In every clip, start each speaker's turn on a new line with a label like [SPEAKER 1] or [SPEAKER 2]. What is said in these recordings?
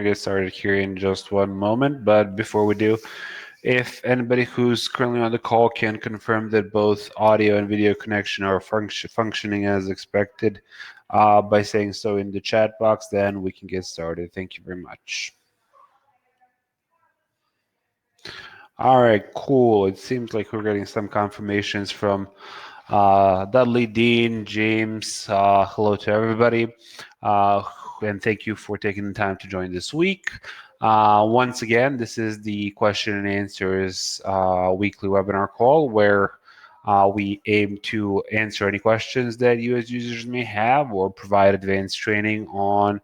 [SPEAKER 1] Get started here in just one moment, but before we do, if anybody who's currently on the call can confirm that both audio and video connection are functioning as expected by saying so in the chat box, then we can get started. Thank you very much. All right, cool. It seems like we're getting some confirmations from Dudley, Dean, James. Hello to everybody. And thank you for taking the time to join this week. Once again, this is the question and answers weekly webinar call where we aim to answer any questions that you as users may have or provide advanced training on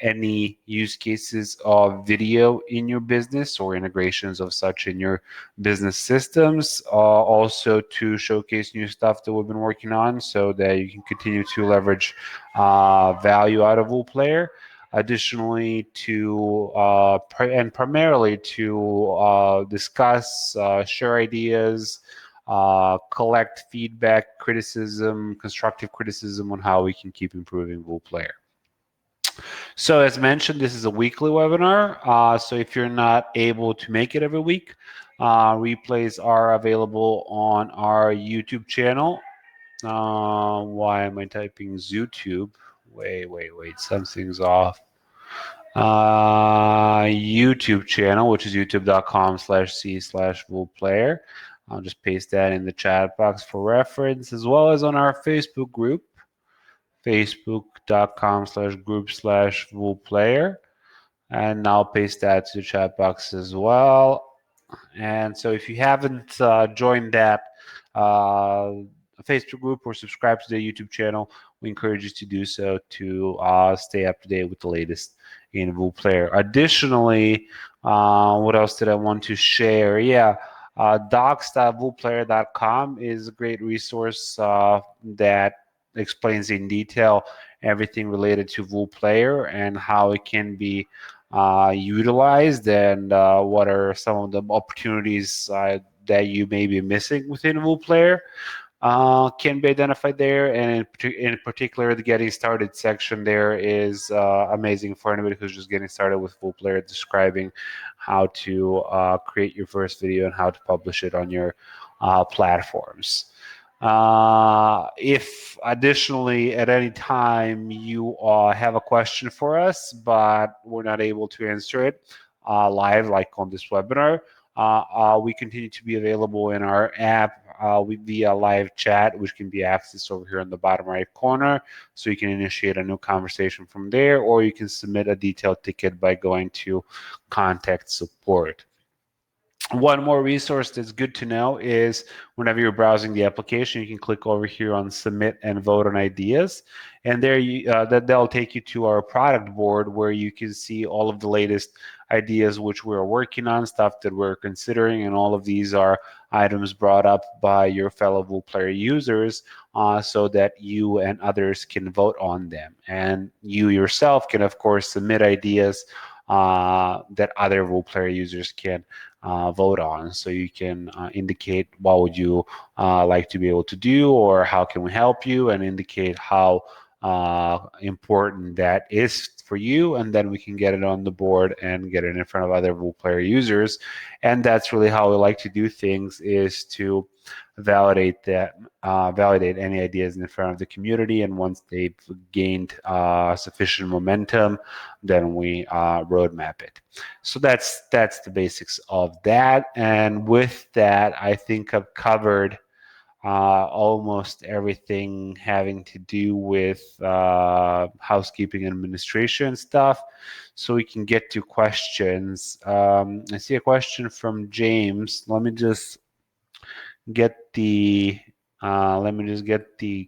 [SPEAKER 1] any use cases of video in your business or integrations of such in your business systems. Also to showcase new stuff that we've been working on so that you can continue to leverage value out of WooPlayer. Additionally, primarily to discuss, share ideas, collect feedback, criticism, constructive criticism on how we can keep improving WooPlayer. So as mentioned, this is a weekly webinar. So if you're not able to make it every week, replays are available on our YouTube channel. Why am I typing ZooTube? Wait, something's off. YouTube channel, which is youtube.com/c/WooPlayer. I'll just paste that in the chat box for reference, as well as on our Facebook group, facebook.com/group/WooPlayer. And I'll paste that to the chat box as well. And so if you haven't joined that Facebook group or subscribed to the YouTube channel, we encourage you to do so to stay up to date with the latest in WooPlayer. Additionally, what else did I want to share? Yeah, docs.wooplayer.com is a great resource that explains in detail everything related to WooPlayer and how it can be utilized and what are some of the opportunities that you may be missing within WooPlayer can be identified there. And in particular, the getting started section there is amazing for anybody who's just getting started with WooPlayer, describing how to create your first video and how to publish it on your platforms. If additionally at any time you have a question for us, but we're not able to answer it live, like on this webinar, we continue to be available in our app via live chat, which can be accessed over here in the bottom right corner. So you can initiate a new conversation from there, or you can submit a detailed ticket by going to contact support. One more resource that's good to know is whenever you're browsing the application, you can click over here on submit and vote on ideas. And there that'll take you to our product board where you can see all of the latest ideas which we're working on, stuff that we're considering, and all of these are items brought up by your fellow WooPlayer users so that you and others can vote on them. And you yourself can, of course, submit ideas that other WooPlayer users can vote on. So you can indicate what would you like to be able to do, or how can we help you, and indicate how important that is for you, and then we can get it on the board and get it in front of other WooPlayer users. And that's really how we like to do things, is to validate any ideas in front of the community, and once they've gained sufficient momentum, then we roadmap it. So that's the basics of that. And with that, I think I've covered almost everything having to do with housekeeping and administration stuff. So we can get to questions. I see a question from James. Let me just get the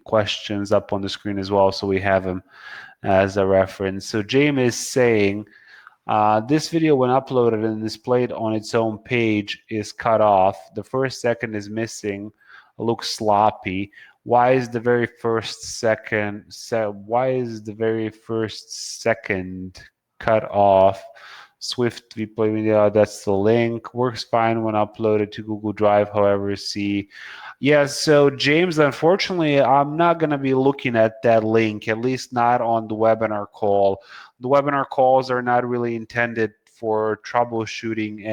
[SPEAKER 1] questions up on the screen as well, so we have them as a reference. So James is saying, this video, when uploaded and displayed on its own page, is cut off. The first second is missing. Looks sloppy. Why is the very first second cut off? Swift replay media, that's the link. Works fine when uploaded to Google Drive, however, see. Yeah, so James, unfortunately, I'm not going to be looking at that link, at least not on the webinar call. The webinar calls are not really intended for troubleshooting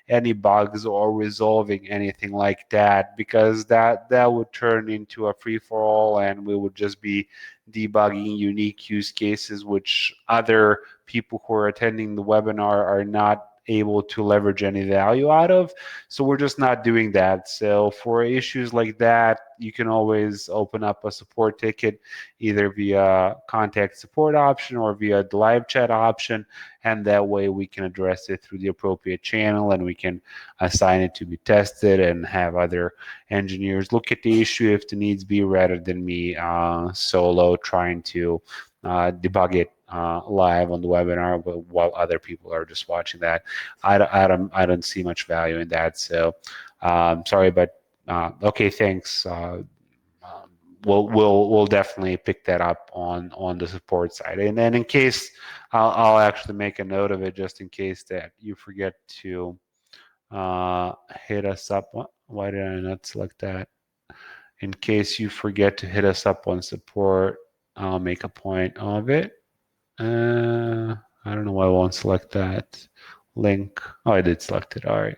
[SPEAKER 1] any bugs or resolving anything like that, because that would turn into a free-for-all and we would just be debugging unique use cases which other people who are attending the webinar are not able to leverage any value out of. So we're just not doing that. So for issues like that, you can always open up a support ticket either via contact support option or via the live chat option, and that way we can address it through the appropriate channel and we can assign it to be tested and have other engineers look at the issue if the needs be, rather than me solo trying to debug it live on the webinar, but while other people are just watching that. I don't see much value in that. So sorry, but okay, thanks. We'll definitely pick that up on the support side. And then in case, I'll actually make a note of it just in case that you forget to hit us up. Why did I not select that? In case you forget to hit us up on support, I'll make a point of it. I don't know why I won't select that link. Oh, I did select it. All right,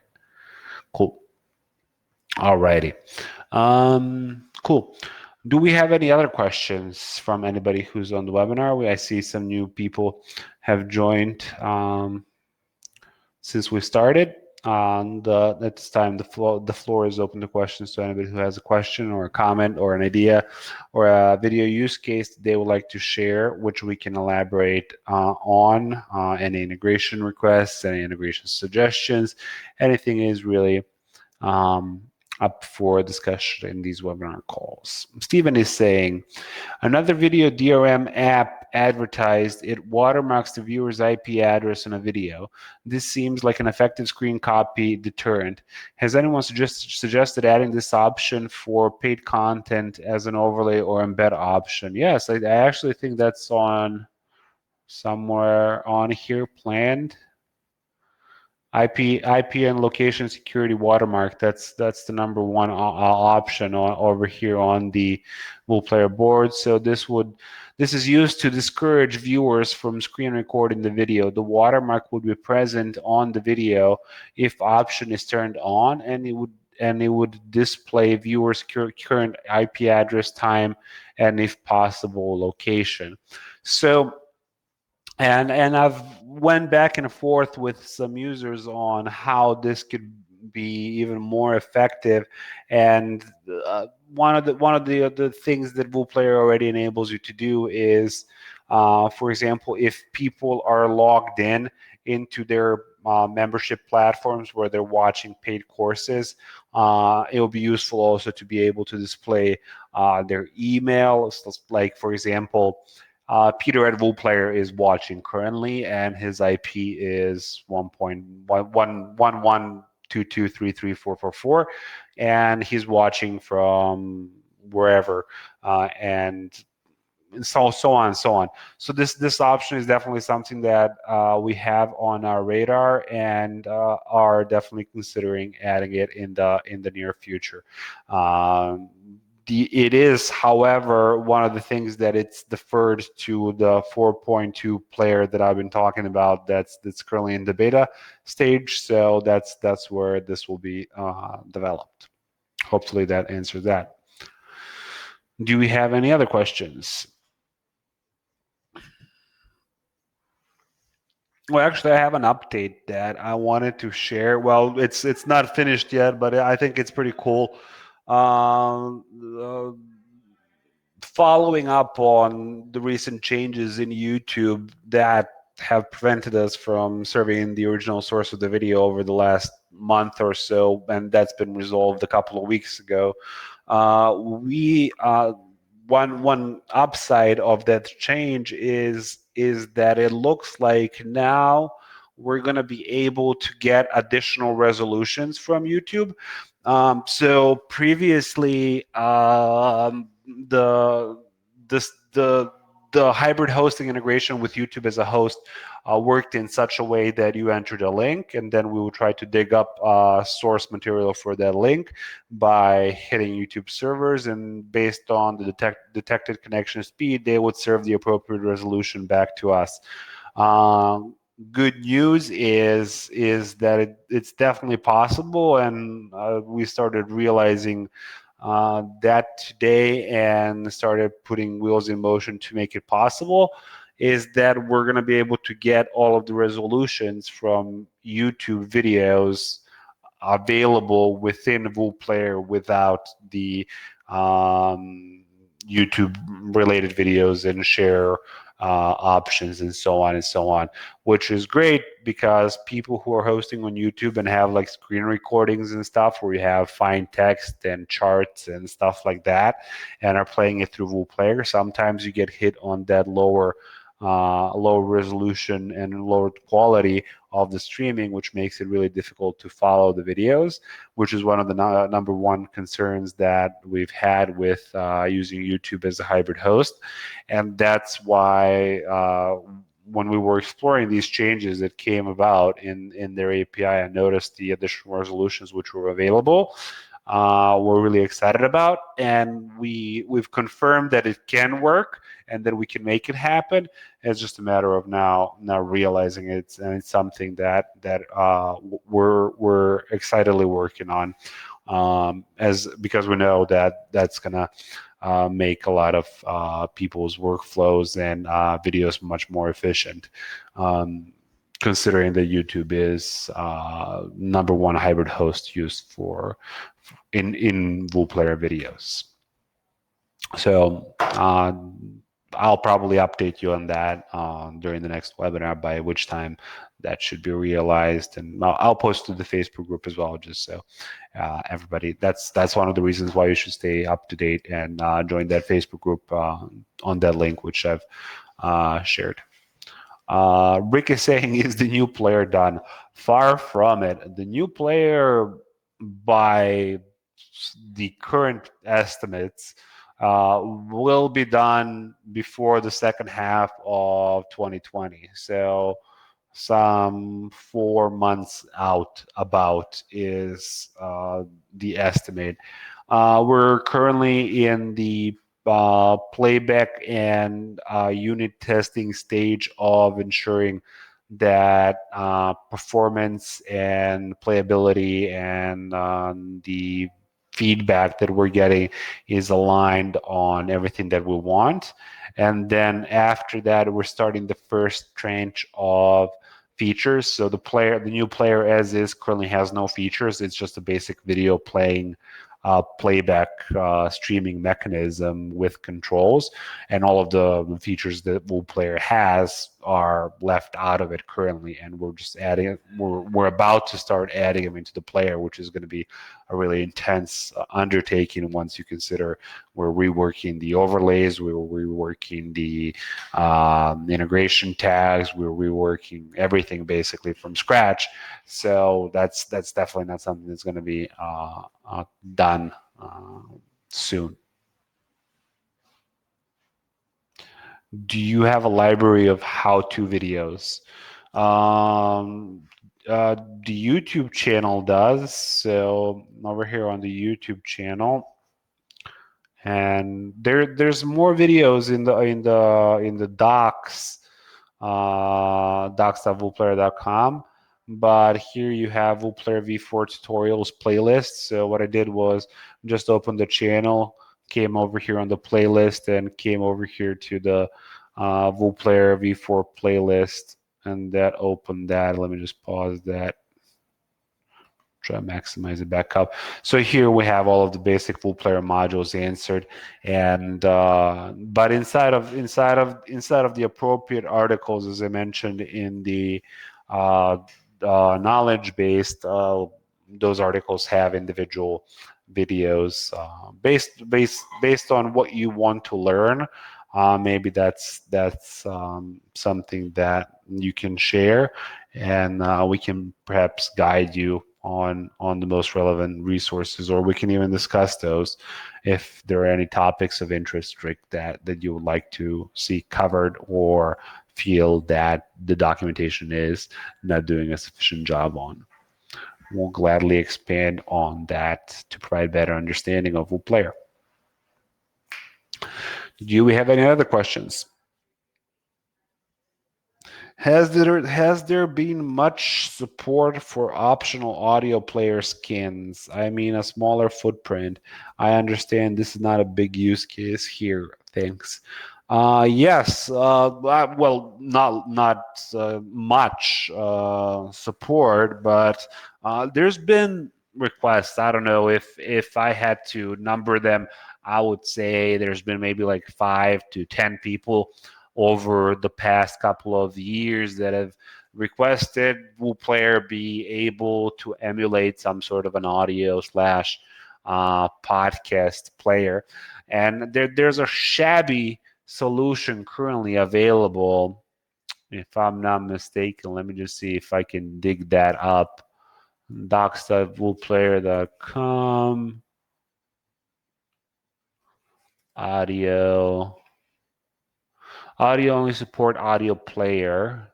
[SPEAKER 1] cool. All righty. Cool. Do we have any other questions from anybody who's on the webinar? I see some new people have joined since we started. And at this time, the floor is open to questions to anybody who has a question or a comment or an idea or a video use case they would like to share, which we can elaborate on. Any integration requests, any integration suggestions, anything is really up for discussion in these webinar calls. Stephen is saying, another video DRM app advertised it watermarks the viewer's IP address in a video. This seems like an effective screen copy deterrent. Has anyone suggested adding this option for paid content as an overlay or embed option? Yes, I actually think that's on somewhere on here planned. IP and location security watermark. That's the #1 option over here on the WooPlayer board. So this is used to discourage viewers from screen recording the video. The watermark would be present on the video if option is turned on, and it would display viewers' current IP address, time, and if possible location. So. And I've went back and forth with some users on how this could be even more effective. And one of the things that WooPlayer already enables you to do is, for example, if people are logged into their membership platforms where they're watching paid courses, it will be useful also to be able to display their email. Like, for example, Peter at WooPlayer is watching currently, and his IP is 1.11122334444, and he's watching from wherever, and so on and so on. So this option is definitely something that we have on our radar and are definitely considering adding it in the near future. It is, however, one of the things that it's deferred to the 4.2 player that I've been talking about. That's currently in the beta stage. So that's where this will be developed. Hopefully that answers that. Do we have any other questions? Well, actually, I have an update that I wanted to share. Well, it's not finished yet, but I think it's pretty cool. Following up on the recent changes in YouTube that have prevented us from surveying the original source of the video over the last month or so, and that's been resolved a couple of weeks ago. One upside of that change is that it looks like now we're going to be able to get additional resolutions from YouTube. So previously, the the hybrid hosting integration with YouTube as a host worked in such a way that you entered a link, and then we would try to dig up source material for that link by hitting YouTube servers, and based on the detected connection speed, they would serve the appropriate resolution back to us. Good news is that it's definitely possible, and we started realizing that today and started putting wheels in motion to make it possible, is that we're going to be able to get all of the resolutions from YouTube videos available within VooPlayer without the YouTube related videos and share options and so on, which is great because people who are hosting on YouTube and have like screen recordings and stuff where you have fine text and charts and stuff like that and are playing it through VooPlayer, sometimes you get hit on that lower resolution and lower quality of the streaming, which makes it really difficult to follow the videos, which is one of the number one concerns that we've had with using YouTube as a hybrid host. And that's why when we were exploring these changes that came about in their API and noticed the additional resolutions which were available, we're really excited about, and we've confirmed that it can work and that we can make it happen. It's just a matter of now realizing it, and it's something that we're excitedly working on, because we know that that's gonna make a lot of people's workflows and videos much more efficient. Considering that YouTube is number one hybrid host used for in VooPlayer videos. So I'll probably update you on that during the next webinar, by which time that should be realized, and I'll post to the Facebook group as well, just so everybody. That's one of the reasons why you should stay up to date and join that Facebook group on that link which I've shared. Rick is saying, is the new player done? Far from it. The new player, by the current estimates, will be done before the second half of 2020. So some 4 months out about is the estimate. We're currently in the playback and unit testing stage of ensuring that performance and playability and the feedback that we're getting is aligned on everything that we want. And then after that, we're starting the first tranche of features. So the new player as is currently has no features. It's just a basic video playing playback streaming mechanism with controls, and all of the features that VooPlayer has are left out of it currently, and we're just adding. We're about to start adding them into the player, which is going to be a really intense undertaking once you consider we're reworking the overlays, we're reworking the integration tags, we're reworking everything basically from scratch. So that's definitely not something that's going to be done soon. Do you have a library of how-to videos? The YouTube channel does. So over here on the YouTube channel, and there's more videos in the docs, docs.vooplayer.com. But here you have VooPlayer v4 tutorials playlist. So what I did was just open the channel, came over here on the playlist, and came over here to the VooPlayer v4 playlist, and that opened that. Let me just pause that. Try to maximize it back up. So here we have all of the basic VooPlayer modules answered, and but inside of the appropriate articles, as I mentioned in the knowledge-based, those articles have individual videos based on what you want to learn. Maybe that's something that you can share, and we can perhaps guide you on the most relevant resources, or we can even discuss those if there are any topics of interest, Rick, that you would like to see covered or feel that the documentation is not doing a sufficient job on. We'll gladly expand on that to provide better understanding of WooPlayer. Do we have any other questions? Has there been much support for optional audio player skins? I mean, a smaller footprint. I understand this is not a big use case here. Thanks. Yes. Well, not much support, but there's been requests. I don't know if I had to number them, I would say there's been maybe like 5 to 10 people over the past couple of years that have requested WooPlayer be able to emulate some sort of an audio slash podcast player. And there's a shabby solution currently available, if I'm not mistaken. Let me just see if I can dig that up. docs.woolplayer.com audio only support audio player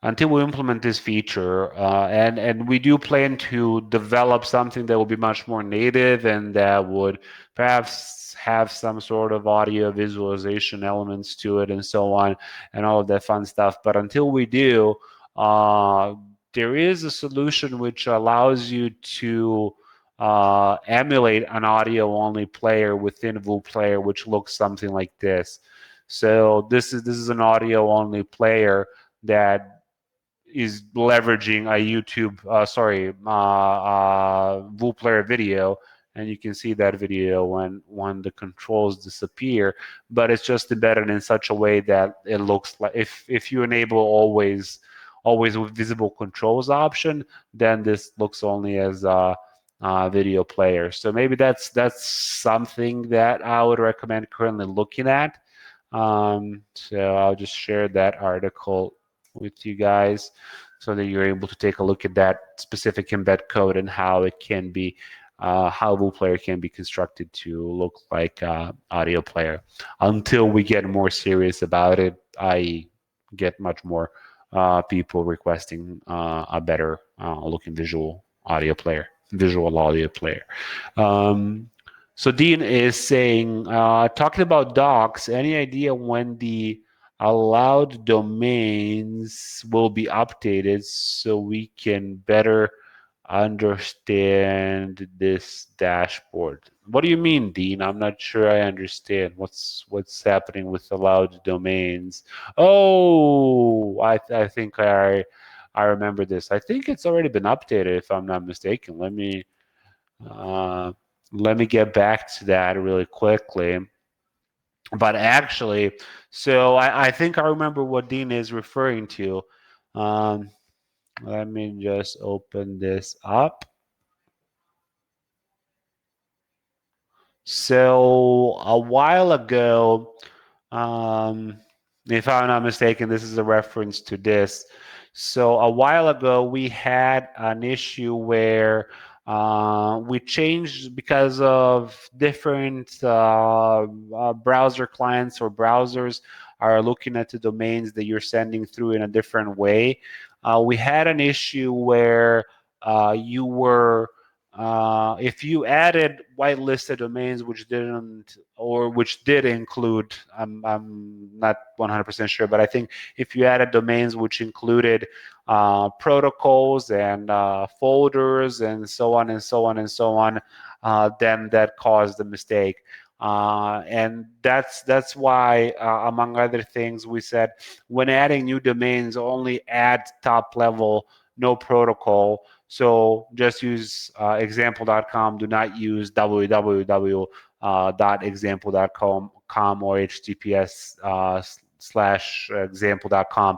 [SPEAKER 1] until we implement this feature, and we do plan to develop something that will be much more native and that would perhaps have some sort of audio visualization elements to it and so on and all of that fun stuff. But until we do, there is a solution which allows you to emulate an audio only player within WooPlayer, which looks something like this. So this is an audio only player that is leveraging a YouTube, WooPlayer video, and you can see that video when the controls disappear. But it's just embedded in such a way that it looks like if you enable always with visible controls option, then this looks only as a video player. So maybe that's something that I would recommend currently looking at. So I'll just share that article with you guys so that you're able to take a look at that specific embed code and how it can be, how WooPlayer can be constructed to look like audio player. Until we get more serious about it, I get much more people requesting a better looking visual audio player. So Dean is saying, talking about docs, any idea when the allowed domains will be updated so we can better understand this dashboard? What do you mean, Dean? I'm not sure I understand what's happening with allowed domains. Oh, I think I remember this. I think it's already been updated, if I'm not mistaken. Let me get back to that really quickly. But actually, so I think I remember what Dean is referring to. Let me just open this up. So a while ago, if I'm not mistaken, this is a reference to this. So a while ago, we had an issue where we changed because of different browser clients or browsers are looking at the domains that you're sending through in a different way. We had an issue where you were if you added whitelisted domains which didn't or which did include, I'm not 100% sure, but I think if you added domains which included protocols and folders and so on and so on and so on, then that caused the mistake. And that's why, among other things, we said when adding new domains, only add top level, no protocol. So just use example.com. Do not use www.example.com or https/example.com.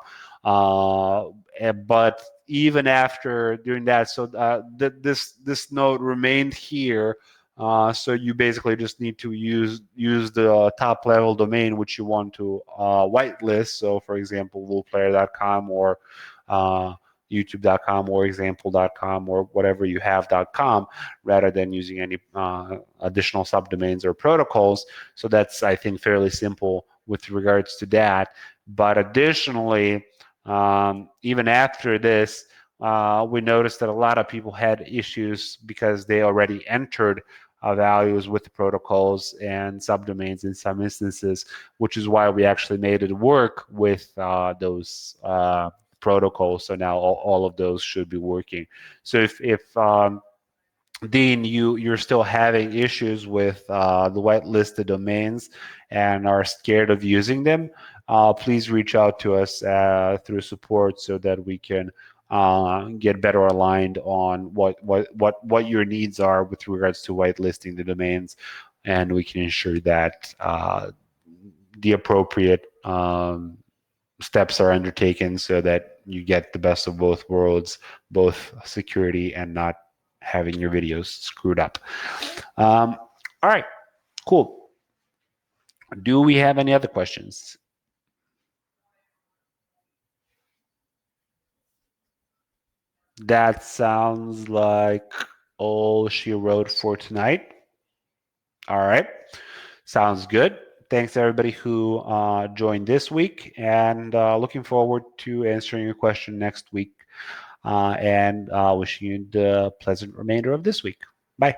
[SPEAKER 1] But even after doing that, so this node remained here. So you basically just need to use the top level domain which you want to whitelist. So for example, woolplayer.com or youtube.com or example.com or whatever you have.com, rather than using any additional subdomains or protocols. So that's, I think, fairly simple with regards to that. But additionally, even after this, we noticed that a lot of people had issues because they already entered values with the protocols and subdomains in some instances, which is why we actually made it work with those protocols. So now all of those should be working. So if Dean, you're still having issues with the whitelisted domains and are scared of using them, please reach out to us through support so that we can get better aligned on what your needs are with regards to whitelisting the domains, and we can ensure that the appropriate steps are undertaken so that you get the best of both worlds, both security and not having your videos screwed up. All right, cool. Do we have any other questions? That sounds like all she wrote for tonight. All right, sounds good. Thanks everybody who joined this week, and looking forward to answering your question next week, and wishing you the pleasant remainder of this week. Bye.